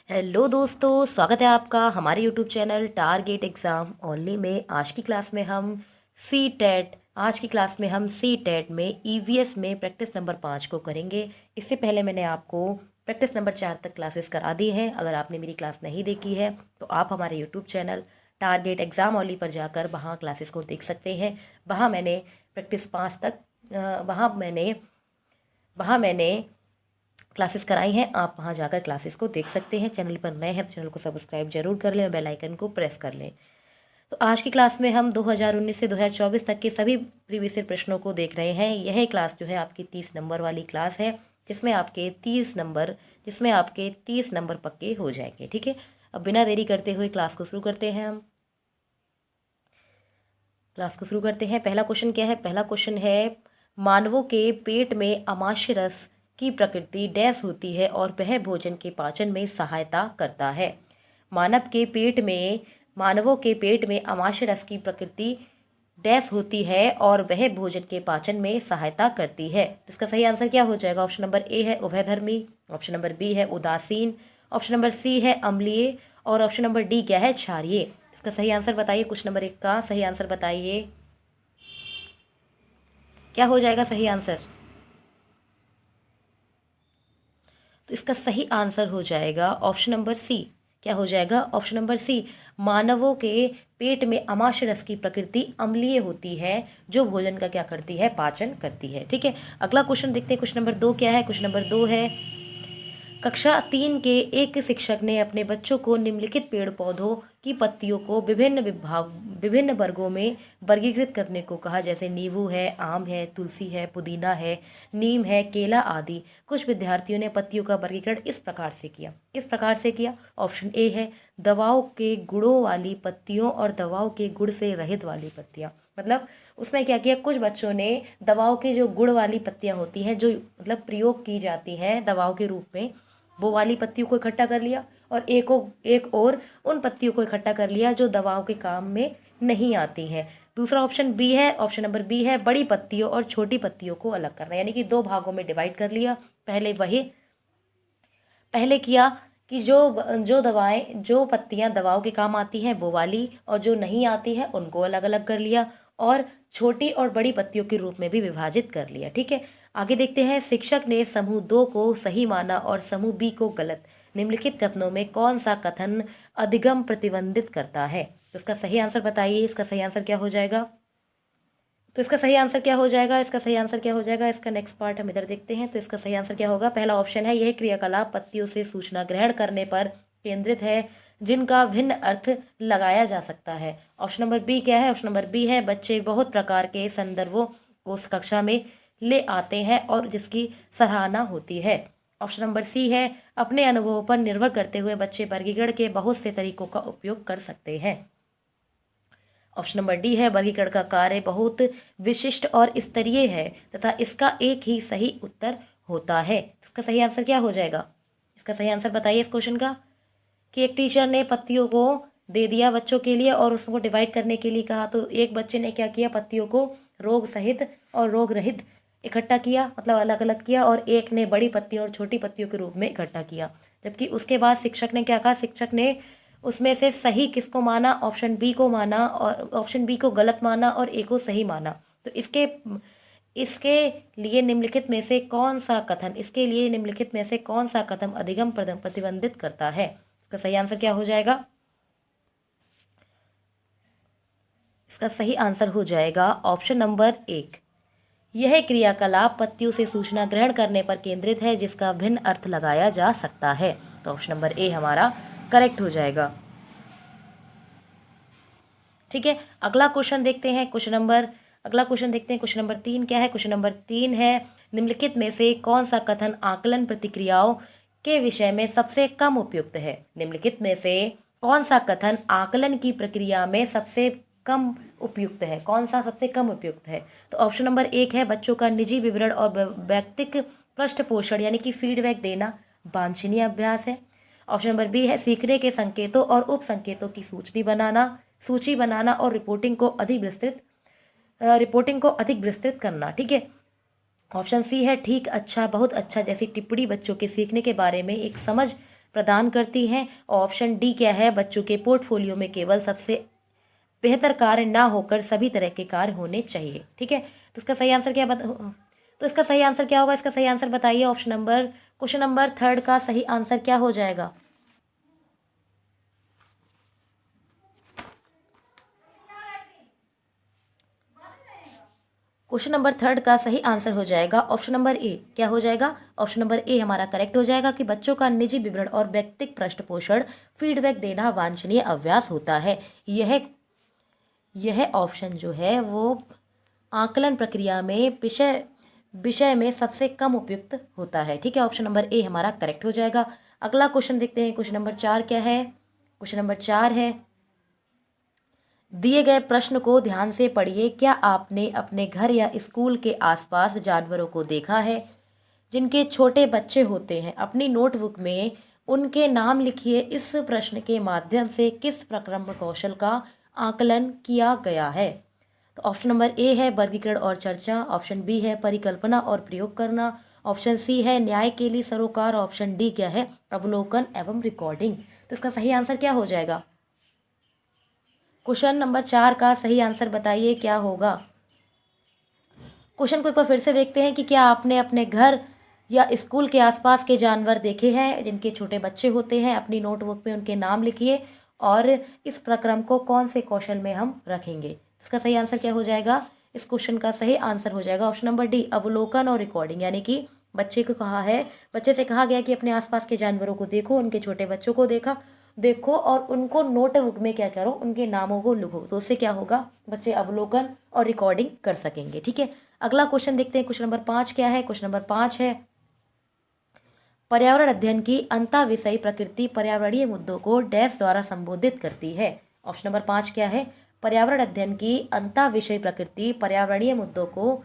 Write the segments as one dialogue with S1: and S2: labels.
S1: Hello दोस्तों, स्वागत है आपका हमारे YouTube channel target exam only में। आज की क्लास में हम सी टेट में ईवीएस में प्रैक्टिस नंबर 5 को करेंगे। इससे पहले मैंने आपको प्रैक्टिस नंबर 4 तक क्लासेस करा दी हैं। अगर आपने मेरी क्लास नहीं देखी है तो आप हमारे YouTube channel target exam only पर जाकर वहाँ क्लासेस को देख सकते हैं। वहाँ मैंने प्रैक्टिस 5 तक वहाँ मैंने क्लासेस कराई हैं। आप वहां जाकर क्लासेस को देख सकते हैं। चैनल पर नए हैं तो चैनल को सब्सक्राइब जरूर कर लें और बेल आइकन को प्रेस कर लें। तो आज की क्लास में हम 2019 से 2024 तक के सभी प्रीवियस ईयर प्रश्नों को देख रहे हैं। यह क्लास जो है आपकी 30 नंबर वाली क्लास है, जिसमें आपके 30 नंबर पक्के हो जाएंगे। ठीक है, अब बिना देरी करते हुए क्लास को शुरू करते हैं। पहला क्वेश्चन क्या है? पहला क्वेश्चन है, मानवों के पेट में अमाशय रस की प्रकृति डैश होती है और वह भोजन के पाचन में सहायता करता है। मानवों के पेट में अमाशय रस की प्रकृति डैश होती है और वह भोजन के पाचन में सहायता करती है। इसका सही आंसर क्या हो जाएगा? ऑप्शन नंबर ए है उभयधर्मी, ऑप्शन नंबर बी है उदासीन, ऑप्शन नंबर सी है अम्लीय और ऑप्शन नंबर डी क्या है? क्षारीय। इसका सही आंसर बताइए। क्वेश्चन नंबर 1 का सही आंसर बताइए, क्या हो जाएगा सही आंसर? तो इसका सही आंसर हो जाएगा ऑप्शन नंबर सी। क्या हो जाएगा? Option number C. मानवों के पेट में अमाशय रस की प्रकृति अम्लीय होती है, जो भोजन का क्या करती है? पाचन करती है। ठीक है, अगला क्वेश्चन देखते हैं। क्वेश्चन नंबर 2 क्या है? क्वेश्चन नंबर 2 है, कक्षा 3 के एक शिक्षक ने अपने बच्चों को निम्नलिखित पेड़ पौधों की पत्तियों को विभिन्न वर्गों में वर्गीकृत करने को कहा, जैसे नींबू है, आम है, तुलसी है, पुदीना है, नीम है, केला आदि। कुछ विद्यार्थियों ने पत्तियों का वर्गीकरण इस प्रकार से किया। किस प्रकार से किया? ऑप्शन ए है दवाओं के गुणों वाली पत्तियों और दवाओं के गुण से रहित वाली पत्तियां। मतलब उसमें क्या किया, कुछ बच्चों ने दवाओं की जो गुण वाली पत्तियां होती हैं, जो मतलब प्रयोग की जाती हैं दवाओं के रूप में, वो वाली पत्तियों को इकट्ठा कर लिया और एक और उन पत्तियों को इकट्ठा कर लिया जो दवाओं के काम में नहीं आती हैं। दूसरा ऑप्शन बी है, ऑप्शन नंबर बी है बड़ी पत्तियों और छोटी पत्तियों को अलग करना, यानी कि दो भागों में डिवाइड कर लिया। पहले किया कि जो पत्तियां दवाओं के काम आती हैं वो वाली, और जो नहीं आती हैं उनको अलग अलग कर लिया और छोटी और बड़ी पत्तियों के रूप में भी विभाजित कर लिया। ठीक है, आगे देखते हैं। शिक्षक ने समूह 2 को सही माना और समूह बी को गलत। निम्नलिखित कथनों में कौन सा कथन अधिगम प्रतिबंधित करता है? तो इसका सही आंसर बताइए। इसका सही आंसर क्या हो जाएगा? इसका नेक्स्ट पार्ट हम इधर देखते हैं। तो इसका सही आंसर क्या होगा? पहला ऑप्शन है, यह क्रियाकलाप पत्तियों से सूचना ग्रहण करने पर केंद्रित है जिनका भिन्न अर्थ लगाया जा सकता है। ऑप्शन नंबर बी क्या है? ऑप्शन नंबर बी है बच्चे बहुत प्रकार के संदर्भों को उस कक्षा में ले आते हैं और जिसकी सराहना होती है। ऑप्शन नंबर सी है अपने अनुभवों पर निर्भर करते हुए बच्चे वर्गीकरण के बहुत से तरीकों का उपयोग कर सकते हैं। ऑप्शन नंबर डी है वर्गीकरण का कार्य बहुत विशिष्ट और स्तरीय है तथा इसका एक ही सही उत्तर होता है। इसका सही आंसर क्या हो जाएगा? इसका सही आंसर बताइए इस क्वेश्चन का। कि एक टीचर ने पत्तियों को दे दिया बच्चों के लिए और उसको डिवाइड करने के लिए कहा, तो एक बच्चे ने क्या किया, पत्तियों को रोग सहित और रोग रहित इकट्ठा किया, मतलब अलग अलग किया, और एक ने बड़ी पत्तियों और छोटी पत्तियों के रूप में इकट्ठा किया। जबकि उसके बाद शिक्षक ने क्या कहा, शिक्षक ने उसमें से सही किसको माना? ऑप्शन बी को माना, और ऑप्शन बी को गलत माना और ए को सही माना। तो इसके लिए निम्नलिखित में से कौन सा कथन अधिगम प्रतिबंधित करता है? इसका सही आंसर क्या हो जाएगा? इसका सही आंसर हो जाएगा ऑप्शन नंबर 1। यह क्रियाकलाप पत्तियों से सूचना ग्रहण करने पर केंद्रित है जिसका भिन्न अर्थ लगाया जा सकता है। तो ऑप्शन नंबर ए हमारा करेक्ट हो जाएगा। ठीक है, अगला क्वेश्चन देखते हैं। क्वेश्चन नंबर 3 क्या है? क्वेश्चन नंबर 3 है, निम्नलिखित में से कौन सा कथन आकलन प्रक्रियाओं के विषय में सबसे कम उपयुक्त है? निम्नलिखित में से कौन सा कथन आकलन की प्रक्रिया में सबसे कम उपयुक्त है? कौन सा सबसे कम उपयुक्त है? तो ऑप्शन नंबर 1 है बच्चों का निजी विवरण और व्यक्तिक पृष्ठपोषण यानी कि फीडबैक देना वांछनीय अभ्यास है। ऑप्शन नंबर बी है सीखने के संकेतों और उप संकेतों की सूची बनाना और रिपोर्टिंग को अधिक विस्तृत करना। ठीक है, ऑप्शन सी है ठीक, अच्छा, बहुत अच्छा जैसी टिप्पणी बच्चों के सीखने के बारे में एक समझ प्रदान करती हैं। ऑप्शन डी क्या है, बच्चों के पोर्टफोलियो में केवल सबसे बेहतर कार्य ना होकर सभी तरह के कार्य होने चाहिए। ठीक है, तो इसका सही आंसर क्या तो इसका सही आंसर क्या होगा, इसका सही आंसर बताइए। क्वेश्चन नंबर 3 का सही आंसर क्या हो जाएगा? क्वेश्चन नंबर 3 का सही आंसर हो जाएगा ऑप्शन नंबर ए। क्या हो जाएगा? ऑप्शन नंबर ए हमारा करेक्ट हो जाएगा कि बच्चों का निजी विवरण और व्यक्तिगत पृष्ठपोषण फीडबैक देना वांछनीय अभ्यास होता है। यह ऑप्शन जो है वो आकलन प्रक्रिया में विषय में सबसे कम उपयुक्त होता है। ठीक है, ऑप्शन नंबर ए हमारा करेक्ट हो जाएगा। अगला क्वेश्चन देखते हैं। क्वेश्चन नंबर 4 क्या है? क्वेश्चन नंबर 4 है, दिए गए प्रश्न को ध्यान से पढ़िए। क्या आपने अपने घर या स्कूल के आसपास जानवरों को देखा है जिनके छोटे बच्चे होते हैं? अपनी नोटबुक में उनके नाम लिखिए। इस प्रश्न के माध्यम से किस प्रक्रम कौशल का आकलन किया गया है? तो ऑप्शन नंबर ए है वर्गीकरण और चर्चा, ऑप्शन बी है परिकल्पना और प्रयोग करना, ऑप्शन सी है न्याय के लिए सरोकार, ऑप्शन डी क्या है अवलोकन एवं रिकॉर्डिंग। तो इसका सही आंसर क्या हो जाएगा? क्वेश्चन नंबर 4 का सही आंसर बताइए क्या होगा? क्वेश्चन को एक बार फिर से देखते हैं कि क्या आपने अपने घर या स्कूल के आसपास के जानवर देखे हैं जिनके छोटे बच्चे होते हैं? अपनी नोटबुक में उनके नाम लिखिए और इस प्रक्रम को कौन से कौशल में हम रखेंगे। इसका सही आंसर क्या हो जाएगा? इस क्वेश्चन का सही आंसर हो जाएगा ऑप्शन नंबर डी अवलोकन और रिकॉर्डिंग। यानी कि बच्चे से कहा गया कि अपने आसपास के जानवरों को देखो, उनके छोटे बच्चों को देखो और उनको नोटबुक में क्या करो, उनके नामों को लिखो। तो उससे क्या होगा, बच्चे अवलोकन और रिकॉर्डिंग कर सकेंगे। ठीक है, अगला क्वेश्चन देखते हैं। क्वेश्चन नंबर 5 क्या है? क्वेश्चन नंबर 5 है, पर्यावरण अध्ययन की अंतः विषय प्रकृति पर्यावरणीय मुद्दों को डैश द्वारा संबोधित करती है। ऑप्शन नंबर 5 क्या है? पर्यावरण अध्ययन की अंतः विषय प्रकृति पर्यावरणीय मुद्दों को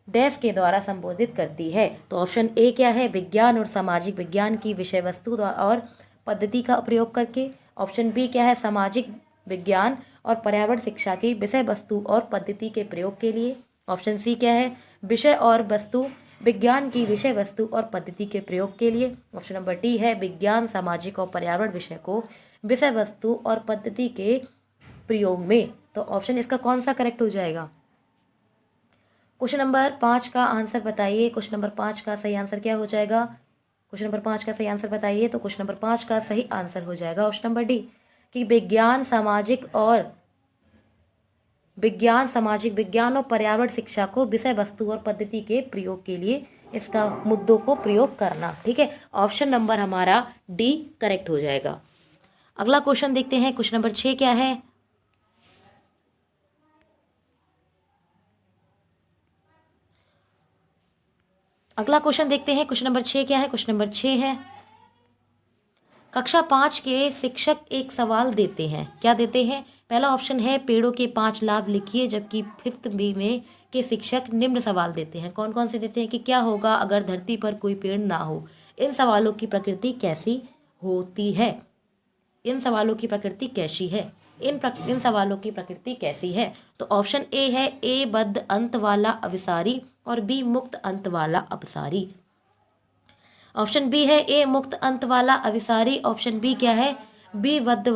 S1: डैश के द्वारा संबोधित करती है। तो ऑप्शन ए क्या है? विज्ञान और सामाजिक विज्ञान की विषय वस्तु और पद्धति का प्रयोग करके। ऑप्शन बी क्या है? सामाजिक विज्ञान और पर्यावरण शिक्षा की विषय वस्तु और पद्धति के प्रयोग के लिए। ऑप्शन सी क्या है? विषय और वस्तु विज्ञान की विषय वस्तु और पद्धति के प्रयोग के लिए। ऑप्शन नंबर डी है विज्ञान सामाजिक और पर्यावरण विषय को विषय वस्तु और पद्धति के प्रयोग में। तो ऑप्शन इसका कौन सा करेक्ट हो जाएगा? क्वेश्चन नंबर 5 का आंसर बताइए। क्वेश्चन नंबर 5 का सही आंसर क्या हो जाएगा? क्वेश्चन नंबर 5 का सही आंसर बताइए। तो क्वेश्चन नंबर 5 का सही आंसर हो जाएगा ऑप्शन नंबर डी कि विज्ञान सामाजिक विज्ञान और पर्यावरण शिक्षा को विषय वस्तु और पद्धति के प्रयोग के लिए इसका मुद्दों को प्रयोग करना। ठीक है, ऑप्शन नंबर हमारा डी करेक्ट हो जाएगा। अगला क्वेश्चन देखते हैं। क्वेश्चन नंबर 6 क्या है? अगला क्वेश्चन देखते हैं। क्वेश्चन नंबर 6 क्या है? क्वेश्चन नंबर 6 है, कक्षा 5 के शिक्षक एक सवाल देते हैं। क्या देते हैं? पहला ऑप्शन है पेड़ों के 5 लाभ लिखिए, जबकि 5th बी में के शिक्षक निम्न सवाल देते हैं। कौन कौन से देते हैं कि क्या होगा अगर धरती पर कोई पेड़ ना हो? इन सवालों की प्रकृति कैसी होती है? इन सवालों की प्रकृति कैसी है? इन सवालों की प्रकृति कैसी है? तो ऑप्शन ए है ए बद्ध अंत वाला अभिसारी और बी मुक्त अंत वाला अपसारी। ऑप्शन बी है ए मुक्त अंत वाला अभिसारी, ऑप्शन बी क्या है बी बद्ध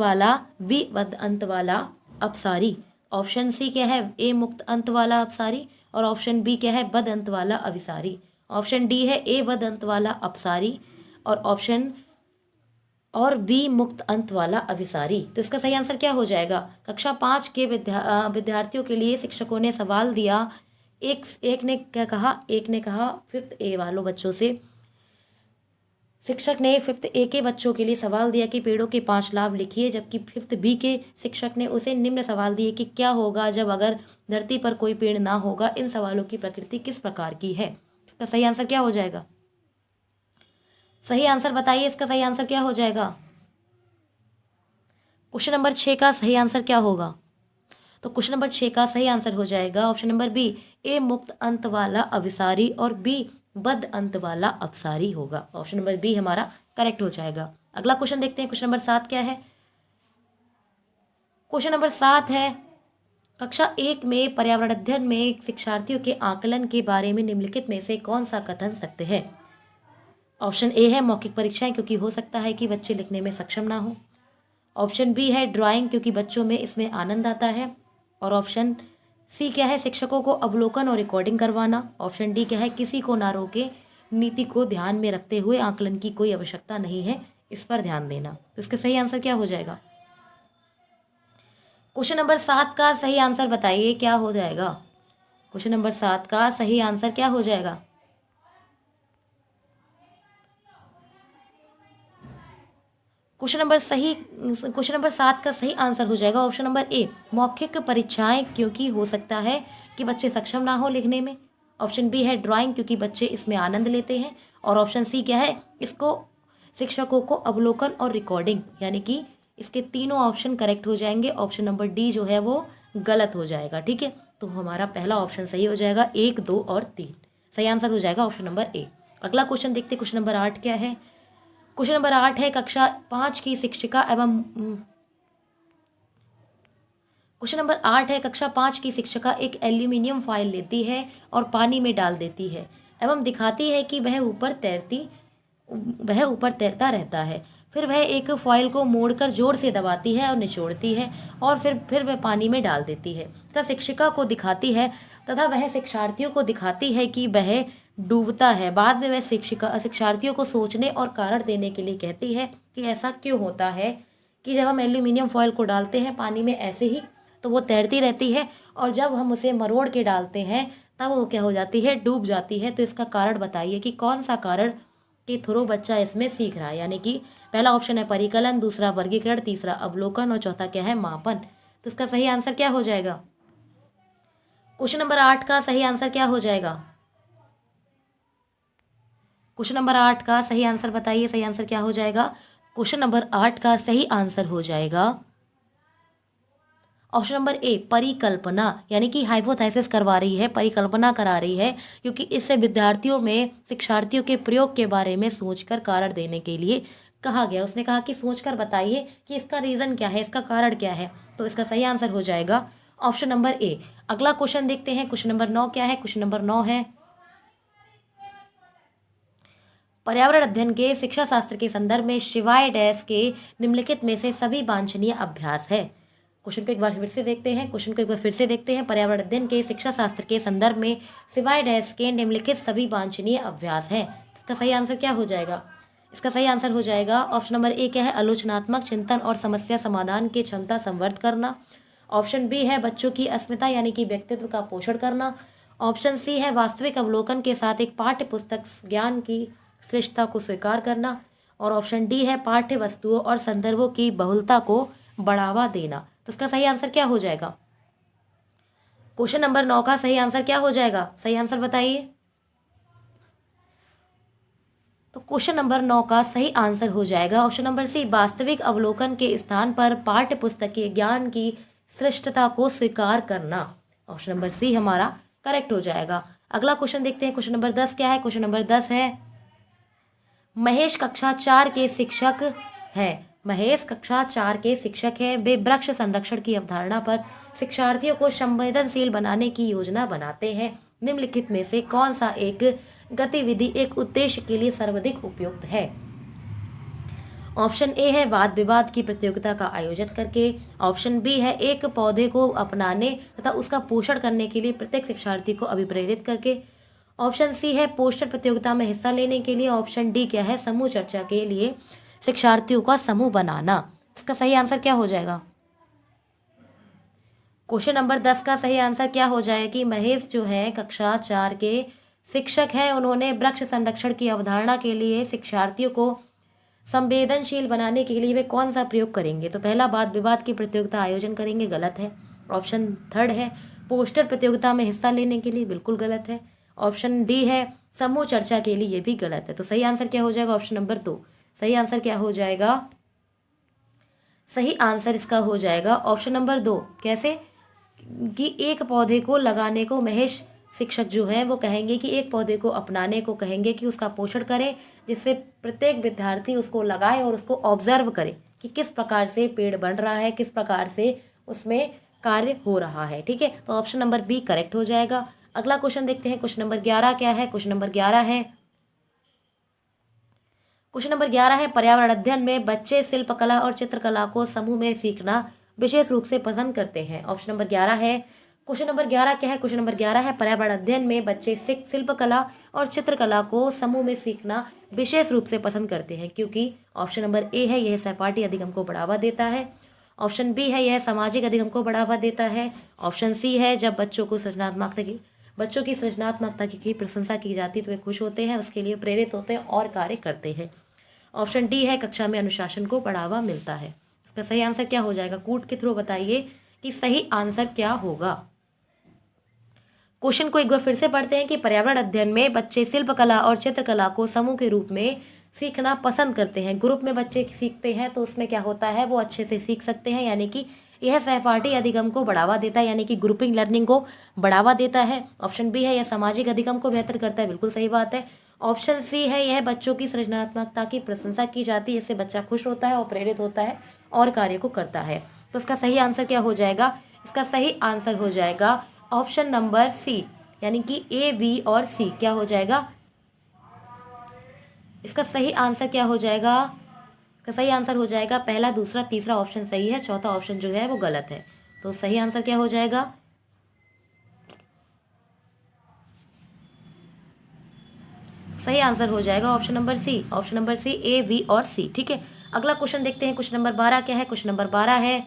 S1: अंत वाला अपसारी। ऑप्शन सी क्या है ए मुक्त अंत वाला अपसारी और ऑप्शन बी क्या है बद्ध अंत वाला अभिसारी। ऑप्शन डी है ए बद्ध अंत वाला अपसारी और बी मुक्त अंत वाला अभिसारी। तो इसका सही आंसर क्या हो जाएगा? कक्षा 5 के विद्यार्थियों के लिए शिक्षकों ने सवाल दिया। एक ने क्या कहा? एक ने कहा 5th ए वालों बच्चों से, शिक्षक ने 5th ए के बच्चों के लिए सवाल दिया कि पेड़ों के 5 लाभ लिखिए, जबकि 5th बी के शिक्षक ने उसे निम्न सवाल दिए कि क्या होगा जब अगर धरती पर कोई पेड़ ना होगा? इन सवालों की प्रकृति किस प्रकार की है? इसका सही आंसर क्या हो जाएगा? सही आंसर बताइए, इसका सही आंसर क्या हो जाएगा? क्वेश्चन नंबर 6 का सही आंसर क्या होगा? तो क्वेश्चन नंबर 6 का सही आंसर हो जाएगा ऑप्शन नंबर बी ए मुक्त अंत वाला अभिसारी और बी बद्ध अंत वाला अपसारी होगा। ऑप्शन नंबर बी हमारा करेक्ट हो जाएगा। अगला क्वेश्चन देखते हैं। क्वेश्चन नंबर 7 क्या है? क्वेश्चन नंबर 7 है, कक्षा 1 में पर्यावरण अध्ययन में शिक्षार्थियों के आकलन के बारे में निम्नलिखित में से कौन सा कथन सत्य है? ऑप्शन ए है मौखिक परीक्षाएं, क्योंकि हो सकता है कि बच्चे लिखने में सक्षम ना हो। ऑप्शन बी है ड्राइंग, क्योंकि बच्चों में इसमें आनंद आता है। और ऑप्शन सी क्या है, शिक्षकों को अवलोकन और रिकॉर्डिंग करवाना। ऑप्शन डी क्या है, किसी को ना रोके, नीति को ध्यान में रखते हुए आकलन की कोई आवश्यकता नहीं है, इस पर ध्यान देना। तो इसका सही आंसर क्या हो जाएगा? क्वेश्चन नंबर 7 का सही आंसर बताइए क्या हो जाएगा? क्वेश्चन नंबर 7 का सही आंसर क्या हो जाएगा? क्वेश्चन नंबर 7 का सही आंसर हो जाएगा ऑप्शन नंबर ए, मौखिक परीक्षाएं, क्योंकि हो सकता है कि बच्चे सक्षम ना हो लिखने में। ऑप्शन बी है ड्राइंग, क्योंकि बच्चे इसमें आनंद लेते हैं। और ऑप्शन सी क्या है, इसको शिक्षकों को अवलोकन और रिकॉर्डिंग, यानी कि इसके तीनों ऑप्शन करेक्ट हो जाएंगे। ऑप्शन नंबर डी जो है वो गलत हो जाएगा। ठीक है, तो हमारा पहला ऑप्शन सही हो जाएगा, 1, 2 और 3 सही आंसर हो जाएगा ऑप्शन नंबर ए। अगला क्वेश्चन देखते, क्वेश्चन नंबर 8 क्या है? क्वेश्चन नंबर 8 है कक्षा 5 की शिक्षिका एवं क्वेश्चन नंबर 8 है कक्षा 5 की शिक्षिका एक एल्यूमिनियम फॉइल लेती है और पानी में डाल देती है एवं दिखाती है कि वह ऊपर तैरता रहता है। फिर वह एक फॉइल को मोड़कर जोर से दबाती है और निचोड़ती है और फिर वह पानी में डाल देती है तथा शिक्षिका को दिखाती है तथा वह शिक्षार्थियों को दिखाती है कि वह डूबता है। बाद में वह शिक्षार्थियों को सोचने और कारण देने के लिए कहती है कि ऐसा क्यों होता है कि जब हम एल्यूमिनियम फॉइल को डालते हैं पानी में ऐसे ही तो वो तैरती रहती है, और जब हम उसे मरोड़ के डालते हैं तब वो क्या हो जाती है, डूब जाती है। तो इसका कारण बताइए कि कौन सा कारण के थ्रू बच्चा इसमें सीख रहा है। यानी कि पहला ऑप्शन है परिकलन, दूसरा वर्गीकरण, तीसरा अवलोकन और चौथा क्या है, मापन। तो इसका सही आंसर क्या हो जाएगा? क्वेश्चन नंबर 8 का सही आंसर क्या हो जाएगा? क्वेश्चन नंबर 8 का सही आंसर बताइए, सही आंसर क्या हो जाएगा? क्वेश्चन नंबर 8 का सही आंसर हो जाएगा ऑप्शन नंबर ए, परिकल्पना, यानी कि हाइपोथेसिस करवा रही है, परिकल्पना करा रही है, क्योंकि इससे विद्यार्थियों में शिक्षार्थियों के प्रयोग के बारे में सोचकर कारण देने के लिए कहा गया। उसने कहा कि सोचकर बताइए कि इसका रीज़न क्या है, इसका कारण क्या है। तो इसका सही आंसर हो जाएगा ऑप्शन नंबर ए। अगला क्वेश्चन देखते हैं, क्वेश्चन नंबर 9 क्या है? क्वेश्चन नंबर 9 है पर्यावरण अध्ययन के शिक्षा शास्त्र के संदर्भ में शिवाय डैश के निम्नलिखित में से सभी वांछनीय अभ्यास है। क्वेश्चन को एक बार फिर से देखते हैं, पर्यावरण अध्ययन के शिक्षा शास्त्र के संदर्भ में सिवाय डैश के निम्नलिखित सभी वांछनीय अभ्यास है। इसका सही आंसर क्या हो जाएगा? इसका सही आंसर हो जाएगा ऑप्शन नंबर ए क्या है, आलोचनात्मक चिंतन और समस्या समाधान की क्षमता संवर्धित करना। ऑप्शन बी है बच्चों की अस्मिता यानी कि व्यक्तित्व का पोषण करना। ऑप्शन सी है वास्तविक अवलोकन के साथ एक पाठ्य पुस्तक ज्ञान की श्रेष्ठता को स्वीकार करना। और ऑप्शन डी है पाठ्य वस्तुओं और संदर्भों की बहुलता को बढ़ावा देना। तो इसका सही आंसर क्या हो जाएगा? क्वेश्चन नंबर 9 का सही आंसर क्या हो जाएगा? सही आंसर बताइए। तो क्वेश्चन नंबर 9 का सही आंसर हो जाएगा ऑप्शन नंबर सी, वास्तविक अवलोकन के स्थान पर पाठ्य पुस्तकीय ज्ञान की श्रेष्ठता को स्वीकार करना। ऑप्शन नंबर सी हमारा करेक्ट हो जाएगा। अगला क्वेश्चन देखते हैं, क्वेश्चन नंबर 10 क्या है? क्वेश्चन नंबर 10 है महेश कक्षा 4 के शिक्षक है। महेश कक्षा 4 के शिक्षक है। वे वृक्ष संरक्षण की अवधारणा पर शिक्षार्थियों को संवेदनशील बनाने की योजना बनाते हैं। निम्नलिखित में से कौन सा एक गतिविधि एक उद्देश्य के लिए सर्वाधिक उपयुक्त है? ऑप्शन ए है वाद विवाद की प्रतियोगिता का आयोजन करके। ऑप्शन बी है एक पौधे को अपनाने तथा उसका पोषण करने के लिए प्रत्येक शिक्षार्थी को अभिप्रेरित करके। ऑप्शन सी है पोस्टर प्रतियोगिता में हिस्सा लेने के लिए। ऑप्शन डी क्या है, समूह चर्चा के लिए शिक्षार्थियों का समूह बनाना। इसका सही आंसर क्या हो जाएगा? क्वेश्चन नंबर 10 का सही आंसर क्या हो जाएगा कि महेश जो है कक्षा 4 के शिक्षक है, उन्होंने वृक्ष संरक्षण की अवधारणा के लिए शिक्षार्थियों को संवेदनशील बनाने के लिए वे कौन सा प्रयोग करेंगे? तो पहला वाद विवाद की प्रतियोगिता आयोजन करेंगे, गलत है। ऑप्शन थर्ड है पोस्टर प्रतियोगिता में हिस्सा लेने के लिए, बिल्कुल गलत है। ऑप्शन डी है समूह चर्चा के लिए, ये भी गलत है। तो सही आंसर क्या हो जाएगा? Option number 2। सही आंसर क्या हो जाएगा? सही आंसर इसका हो जाएगा ऑप्शन नंबर 2। कैसे कि एक पौधे को लगाने को महेश शिक्षक जो है वो कहेंगे कि एक पौधे को अपनाने को कहेंगे कि उसका पोषण करें, जिससे प्रत्येक विद्यार्थी उसको लगाए और उसको ऑब्जर्व करे कि किस प्रकार से पेड़ बन रहा है, किस प्रकार से उसमें कार्य हो रहा है। ठीक है, तो ऑप्शन नंबर बी करेक्ट हो जाएगा। अगला क्वेश्चन देखते हैं, क्वेश्चन नंबर 11 क्या है? क्वेश्चन नंबर 11 है क्वेश्चन नंबर 11 है पर्यावरण अध्ययन में बच्चे शिल्पकला और चित्रकला को समूह में सीखना विशेष रूप से पसंद करते हैं। ऑप्शन नंबर 11 है। क्वेश्चन नंबर 11 क्या है? क्वेश्चन नंबर 11 है पर्यावरण अध्ययन में बच्चे शिल्पकला और चित्रकला को समूह में सीखना विशेष रूप से पसंद करते हैं, क्योंकि ऑप्शन नंबर ए है यह सहपाठी अधिगम को बढ़ावा देता है। ऑप्शन बी है यह सामाजिक अधिगम को बढ़ावा देता है। ऑप्शन सी है जब बच्चों की सृजनात्मकता की प्रशंसा की जाती है तो वे खुश होते हैं, उसके लिए प्रेरित होते हैं और कार्य करते हैं। ऑप्शन डी है कक्षा में अनुशासन को बढ़ावा मिलता है। इसका सही आंसर क्या हो जाएगा? कूट के थ्रू बताइए कि सही आंसर क्या होगा। क्वेश्चन को एक बार फिर से पढ़ते हैं कि पर्यावरण अध्ययन में बच्चे शिल्पकला और चित्रकला को समूह के रूप में सीखना पसंद करते हैं। ग्रुप में बच्चे सीखते हैं तो उसमें क्या होता है, वो अच्छे से सीख सकते हैं, यानी कि यह सहपाठी अधिगम को बढ़ावा देता है, यानी कि ग्रुपिंग लर्निंग को बढ़ावा देता है। ऑप्शन बी है यह सामाजिक अधिगम को बेहतर करता है, बिल्कुल सही बात है। ऑप्शन सी है यह बच्चों की सृजनात्मकता की प्रशंसा की जाती है, इससे बच्चा खुश होता है और प्रेरित होता है और कार्य को करता है। तो इसका सही आंसर क्या हो जाएगा? इसका सही आंसर हो जाएगा ऑप्शन नंबर सी, यानी कि ए, बी और सी क्या हो जाएगा? इसका सही आंसर क्या हो जाएगा? इसका सही आंसर हो जाएगा पहला, दूसरा, तीसरा ऑप्शन सही है, चौथा ऑप्शन जो है वो गलत है। तो सही आंसर क्या हो जाएगा? सही आंसर हो जाएगा option number C. Option number C, A, B और सी। ठीक है, अगला क्वेश्चन देखते हैं। क्वेश्चन नंबर 12 क्या है? क्वेश्चन नंबर 12 है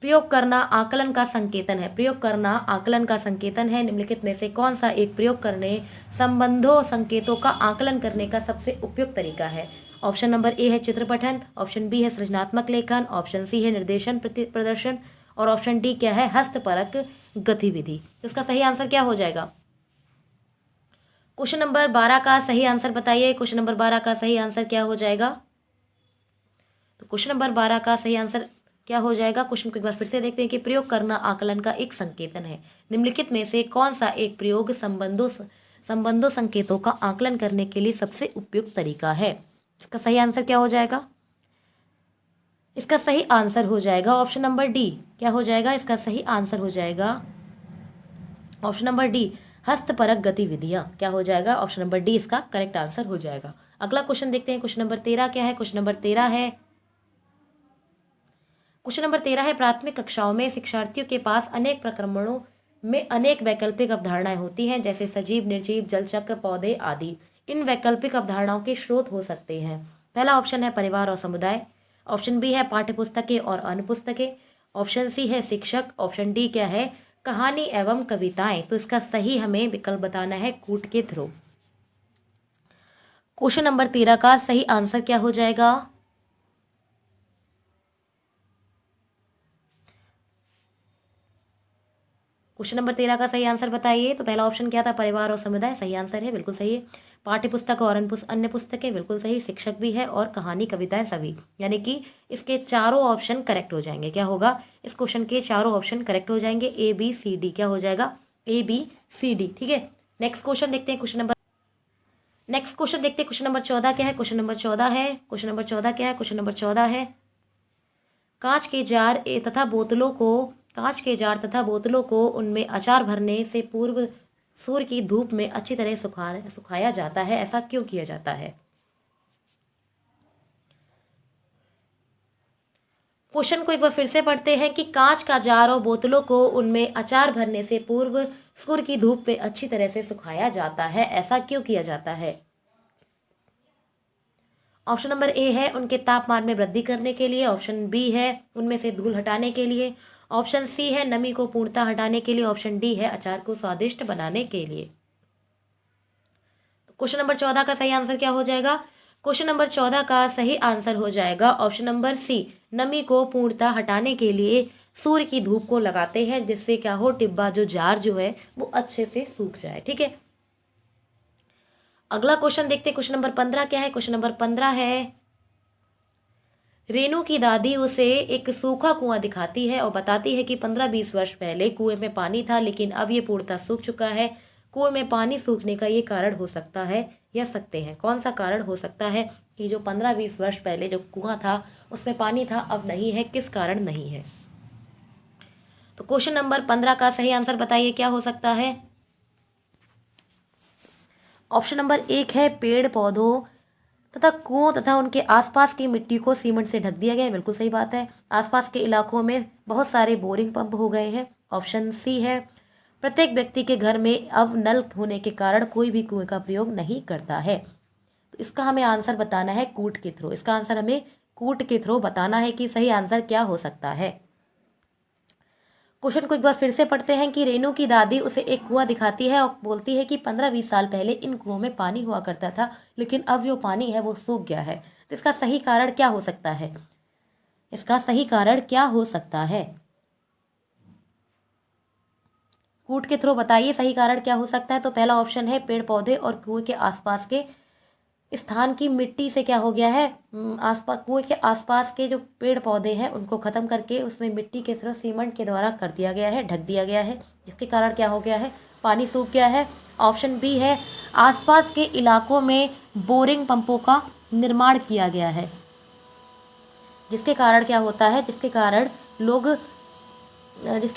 S1: प्रयोग करना आकलन का संकेतन है। प्रयोग करना आकलन का संकेतन है। निम्नलिखित में से कौन सा एक प्रयोग करने संबंधों संकेतों का आकलन करने का सबसे उपयुक्त तरीका है? ऑप्शन नंबर ए है चित्र पठन, ऑप्शन बी है सृजनात्मक लेखन, ऑप्शन सी है निर्देशन प्रदर्शन और ऑप्शन डी क्या है? हस्तपरक गतिविधि। तो इसका सही आंसर क्या हो जाएगा? क्वेश्चन नंबर 12 का सही आंसर बताइए। क्वेश्चन नंबर 12 का सही आंसर क्या हो जाएगा? तो क्वेश्चन नंबर 12 का सही आंसर क्या हो जाएगा? क्वेश्चन को एक बार फिर से देखते हैं कि प्रयोग करना आकलन का एक संकेतन है। निम्नलिखित में से कौन सा एक प्रयोग संबंधों संकेतों का आकलन करने के लिए सबसे उपयुक्त तरीका है? इसका सही आंसर क्या हो जाएगा? इसका सही आंसर हो जाएगा ऑप्शन नंबर डी। क्या हो जाएगा? इसका सही आंसर हो जाएगा ऑप्शन नंबर डी, हस्तपरक गतिविधियां। क्या हो जाएगा? ऑप्शन नंबर डी इसका करेक्ट आंसर हो जाएगा। अगला क्वेश्चन देखते हैं। क्वेश्चन नंबर 13 क्या है? क्वेश्चन नंबर 13 है प्राथमिक कक्षाओं में शिक्षार्थियों के पास अनेक प्रक्रमणों में अनेक वैकल्पिक अवधारणाएं होती हैं, जैसे सजीव, निर्जीव, जल चक्र, पौधे आदि। इन वैकल्पिक अवधारणाओं के स्रोत हो सकते हैं। पहला ऑप्शन है परिवार और समुदाय, ऑप्शन बी है पाठ्य पुस्तकें और अन्य पुस्तकें, ऑप्शन सी है शिक्षक, ऑप्शन डी क्या है? कहानी एवं कविताएं। तो इसका सही हमें विकल्प बताना है कूट के थ्रू। क्वेश्चन नंबर 13 का सही आंसर क्या हो जाएगा? क्वेश्चन नंबर 13 का सही आंसर बताइए। तो पहला ऑप्शन क्या था? परिवार और समुदाय, सही आंसर है, बिल्कुल सही है। पाठ्य पुस्तक और अन्य पुस्तकें, बिल्कुल सही। शिक्षक भी है और कहानी कविताएं सभी, यानी कि इसके चारों ऑप्शन करेक्ट हो जाएंगे। क्या होगा? इस क्वेश्चन के चारों ऑप्शन करेक्ट हो जाएंगे, ए, बी, सी, डी। क्या हो जाएगा? ए, बी, सी, डी। ठीक है, नेक्स्ट क्वेश्चन देखते हैं। क्वेश्चन नंबर 14 क्या है? क्वेश्चन नंबर 14 है क्वेश्चन नंबर 14 है कांच के जार तथा बोतलों को उनमें अचार भरने से पूर्व सूर्य की धूप में अच्छी तरह सुखाया जाता है, ऐसा क्यों किया जाता है? क्वेश्चन को एक बार फिर से पढ़ते हैं कि कांच का जार और बोतलों को उनमें अचार भरने से पूर्व सूर्य की धूप में अच्छी तरह से सुखाया जाता है, ऐसा क्यों किया जाता है? ऑप्शन नंबर ए है उनके तापमान में वृद्धि करने के लिए, ऑप्शन बी है उनमें से धूल हटाने के लिए, ऑप्शन सी है नमी को पूर्णतः हटाने के लिए, ऑप्शन डी है अचार को स्वादिष्ट बनाने के लिए। तो क्वेश्चन नंबर 14 का सही आंसर क्या हो जाएगा? क्वेश्चन नंबर 14 का सही आंसर हो जाएगा ऑप्शन नंबर सी, नमी को पूर्णतः हटाने के लिए सूर्य की धूप को लगाते हैं, जिससे क्या हो, टिब्बा जो जार जो है वो अच्छे से सूख जाए। ठीक है, अगला क्वेश्चन देखते हैं। क्वेश्चन नंबर 15 क्या है? क्वेश्चन नंबर 15 है रेनू की दादी उसे एक सूखा कुआं दिखाती है और बताती है कि 15-20 वर्ष पहले कुएं में पानी था, लेकिन अब ये पूर्णतः सूख चुका है। कुएं में पानी सूखने का ये कारण हो सकता है या सकते हैं? कौन सा कारण हो सकता है कि जो 15-20 वर्ष पहले जो कुआं था उसमें पानी था, अब नहीं है, किस कारण नहीं है? तो क्वेश्चन नंबर 15 का सही आंसर बताइए, क्या हो सकता है? ऑप्शन नंबर 1 है पेड़ पौधों तथा कुओं तथा उनके आसपास की मिट्टी को सीमेंट से ढक दिया गया है। बिल्कुल सही बात है। आसपास के इलाकों में बहुत सारे बोरिंग पंप हो गए हैं। ऑप्शन सी है। प्रत्येक व्यक्ति के घर में अब नल होने के कारण कोई भी कुएं का प्रयोग नहीं करता है। तो इसका हमें आंसर बताना है कूट के थ्रू। इसका आंसर हमें कूट के थ्रू बताना है कि सही आंसर क्या हो सकता है। क्वेश्चन को एक बार फिर से पढ़ते हैं कि रेनू की दादी उसे एक कुआं दिखाती है और बोलती है कि 15-20 साल पहले इन कुओं में पानी हुआ करता था, लेकिन अब जो पानी है वो सूख गया है। तो इसका सही कारण क्या हो सकता है? इसका सही कारण क्या हो सकता है? कूट के थ्रू बताइए सही कारण क्या हो सकता है। तो पहला ऑप्शन है पेड़ पौधे और कुएं के आसपास के स्थान की मिट्टी से क्या हो गया है, आसपास कुएं के आसपास के जो पेड़ पौधे हैं उनको खत्म करके उसमें मिट्टी के सिर्फ सीमेंट के द्वारा कर दिया गया है, ढक दिया गया है, जिसके कारण क्या हो गया है, पानी सूख गया है। ऑप्शन बी है आसपास के इलाकों में बोरिंग पंपों का निर्माण किया गया है, जिसके कारण क्या होता है, जिसके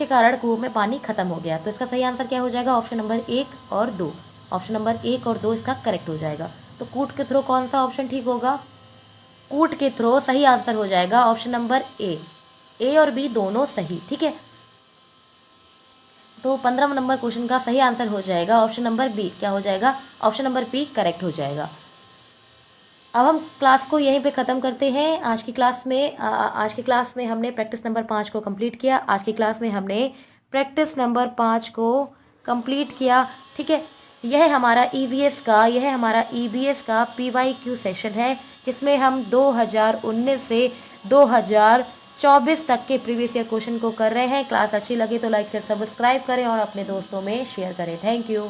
S1: कारण कुओं में पानी खत्म हो गया। तो इसका सही आंसर क्या हो जाएगा? ऑप्शन नंबर 1 और 2। ऑप्शन नंबर 1 और 2 इसका करेक्ट हो जाएगा। तो कूट के थ्रू कौन सा ऑप्शन ठीक होगा? कूट के थ्रू सही आंसर हो जाएगा ऑप्शन नंबर ए और बी दोनों सही। ठीक है, तो 15 नंबर क्वेश्चन का सही आंसर हो जाएगा ऑप्शन नंबर बी। क्या हो जाएगा? ऑप्शन नंबर बी करेक्ट हो जाएगा। अब हम क्लास को यहीं पे ख़त्म करते हैं। आज की क्लास में हमने प्रैक्टिस नंबर 5 को कंप्लीट किया। आज की क्लास में हमने प्रैक्टिस नंबर 5 को कंप्लीट किया। ठीक है, यह हमारा ईवीएस का PYQ सेशन है, जिसमें हम 2019 से 2024 तक के प्रीवियस ईयर क्वेश्चन को कर रहे हैं। क्लास अच्छी लगी तो लाइक शेयर सब्सक्राइब करें और अपने दोस्तों में शेयर करें। Thank you.